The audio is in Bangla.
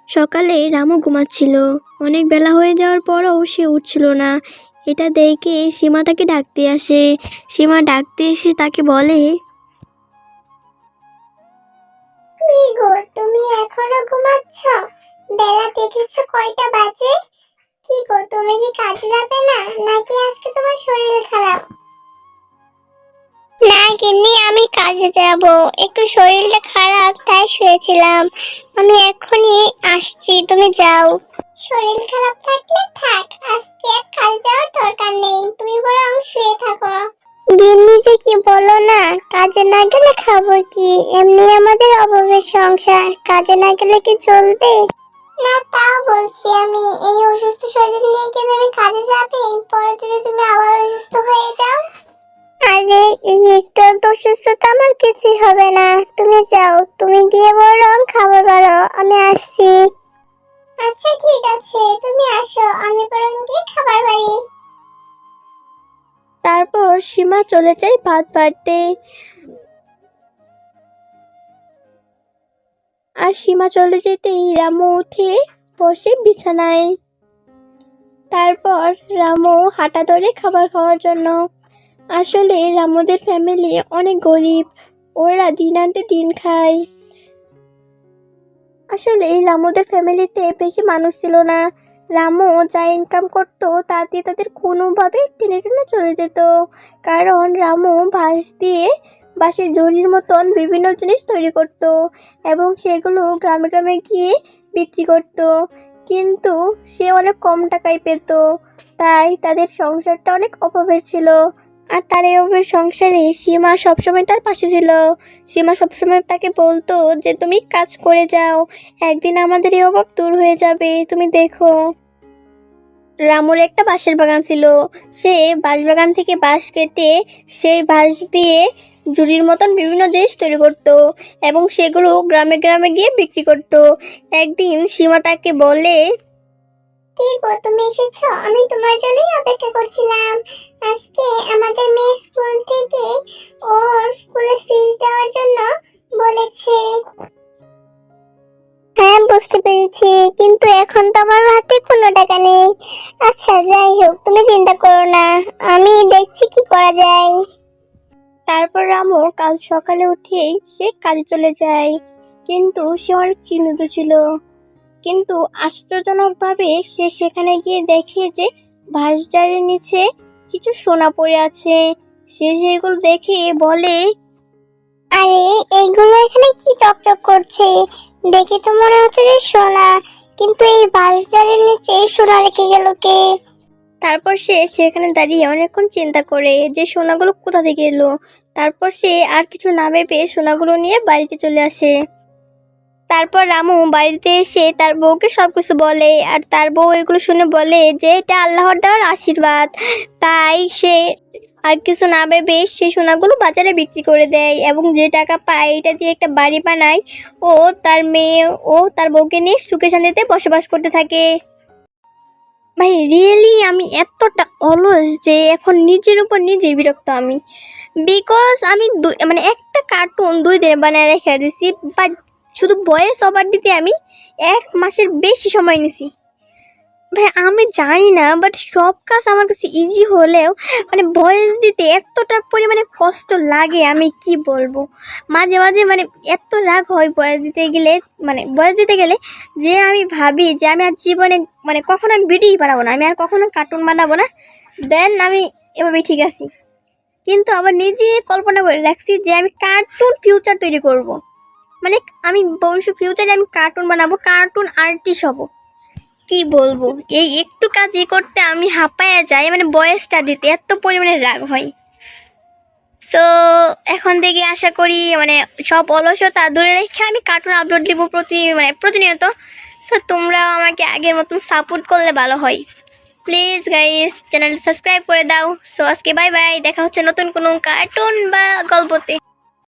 সকালে রামু ঘুমাচ্ছিল। অনেক বেলা হয়ে যাওয়ার পরও সে উঠছিল না। এটা দেখে সীমা তাকে ডাকতে আসে। সীমা ডাকতে এসে তাকে বলে, কি গো, তুমি এখনো ঘুমাচ্ছ? বেলা দেখেছো কয়টা বাজে? কি গো, তুমি কি কাজে যাবে না, নাকি আজকে তোমার শরীর খারাপ? না গিন্নি, আমি কাজে যাব। একটু শরীরটা খারাপ, তাই শুয়েছিলাম। আমি এখনই আসছি, তুমি যাও। শরীর খারাপ থাকলে থাক, আজকে আর কাজে যাওয়ার দরকার নেই, তুমি বরং শুয়ে থাকো। গিন্নি যে কি বলো না, কাজে না গেলে খাবো কি? এমনি আমাদের অভাবের সংসার, কাজে না গেলে কি চলবে? না, তাও বলছি আমি, এই অসুস্থ শরীর নিয়ে কি তুমি কাজে যাবে? পরে যদি তুমি আবার অসুস্থ হয়ে যাও। আরে, এই একটু একটু অসুস্থতা আমার কিছুই হবে না। তুমি যাও, তুমি গিয়ে বরং খাবার বাড়ো, আমি আসছি। আচ্ছা ঠিক আছে, তুমি আসো, আমি বরং গিয়ে খাবার বাড়ি। তারপর সীমা চলে যায় ভাত বাড়তে। আর সীমা চলে যেতেই রামু উঠে বসে বিছানায়। তারপর রামু হাঁটা ধরে খাবার খাওয়ার জন্য। আসলে রামুদের ফ্যামিলি অনেক গরিব, ওরা দিন আনতে দিন খায়। আসলে এই রামুদের ফ্যামিলিতে বেশি মানুষ ছিল না। রামু যা ইনকাম করতো তা দিয়ে তাদের কোনোভাবে টেনে টেনে চলে যেত। কারণ রামু বাঁশের ঝুড়ির মতন বিভিন্ন জিনিস তৈরি করত এবং সেগুলো গ্রামে গ্রামে গিয়ে বিক্রি করত। কিন্তু সে অনেক কম টাকায় পেত, তাই তাদের সংসারটা অনেক অভাবের ছিল। আর তার এই অভাবের সংসারে সীমা সবসময় তার পাশে ছিল। সীমা সবসময় তাকে বলতো যে তুমি কাজ করে যাও, একদিন আমাদের এই অভাব দূর হয়ে যাবে, তুমি দেখো। রামুর একটা বাঁশের বাগান ছিল। সে বাঁশবাগান থেকে বাঁশ কেটে সেই বাঁশ দিয়ে ঝুড়ির মতন বিভিন্ন জিনিস তৈরি করত এবং সেগুলো গ্রামে গ্রামে গিয়ে বিক্রি করত। একদিন সীমা তাকে বলে, কি গো, তুমি এসেছো? আমি তোমার জন্যই অপেক্ষা করছিলাম। আজকে আমাদের মেয়ে স্কুল থেকে ওর স্কুলের ফিস দেওয়ার জন্য বলেছে। হ্যাঁ, বুঝতে পেরেছি, কিন্তু এখন তো আমার হাতে কোনো টাকা নেই। আচ্ছা যাই হোক, তুমি চিন্তা করো না, আমি দেখছি কি করা যায়। তারপর রামু কাল সকালে উঠেই সে কাজে চলে যায়। কিন্তু সে অনেক চিন্তিত ছিল। কিন্তু আশ্চর্যজনকভাবে সে সেখানে গিয়ে দেখে যে বাঁশঝাড়ের নিচে কিছু সোনা পড়ে আছে। সে সেগুলো দেখে বলে, আরে, এইগুলো এখানে কি চকচক করছে? দেখে তো মনে হচ্ছে যে সোনা, কিন্তু এই বাঁশঝাড়ের নিচে এই সোনা রেখে গেল কে? তারপর সে সেখানে দাঁড়িয়ে অনেকক্ষণ চিন্তা করে যে সোনাগুলো কোথা থেকে এলো। তারপর সে আর কিছু না ভেবে সোনাগুলো নিয়ে বাড়িতে চলে আসে। তারপর রামু বাড়িতে এসে তার বউকে সবকিছু বলে, আর তার বউ এগুলো শুনে বলে যে এটা আল্লাহর দেওয়ার আশীর্বাদ। তাই সে আর কিছু না ভেবে সে সোনাগুলো বাজারে বিক্রি করে দেয় এবং যে টাকা পায় এটা দিয়ে একটা বাড়ি বানায়। ও তার মেয়ে ও তার বউকে নিয়ে সুখে শান্তিতে বসবাস করতে থাকে। ভাই রিয়েলি আমি এতটা অলস যে এখন নিজের উপর নিজেই বিরক্ত আমি। বিকজ আমি মানে একটা কার্টুন 2 দিনে বানিয়ে রেখে দিছি, বাট শুধু ভয়েস ওভার দিতে আমি 1 মাসের বেশি সময় নিছি। ভাই আমি জানি না, বাট সব কাজ আমার কাছে ইজি হলেও মানে ভয়েস দিতে এতটা পরিমাণে কষ্ট লাগে, আমি কি বলবো। মাঝে মাঝে মানে এত রাগ হয় ভয়েস দিতে গেলে যে আমি ভাবি যে আমি আর জীবনে মানে কখনো আমি ভিডিওই বানাবো না, আমি আর কখনো কার্টুন বানাবো না। দেন আমি এভাবেই ঠিক আছি। কিন্তু আবার নিজে কল্পনা করে রাখছি যে আমি কার্টুন ফিউচার তৈরি করব। মানে আমি ভবিষ্যৎ ফিউচারে আমি কার্টুন বানাবো, কার্টুন আর্টিস্ট হব। কি বলবো, এই একটু কাজই করতে আমি হাঁপায়া যাই, মানে বয়সটা দিতে এত পরিমাণে রাগ হয়। সো এখন থেকে আশা করি মানে সব অলসতা দূরে রেখে আমি কার্টুন আপলোড দিব প্রতিনিয়ত। সো তোমরাও আমাকে আগের মতন সাপোর্ট করলে ভালো হয়। প্লিজ গাইস, চ্যানেল সাবস্ক্রাইব করে দাও। সো আজকে বাই বাই, দেখা হচ্ছে নতুন কোনো কার্টুন বা গল্পতে।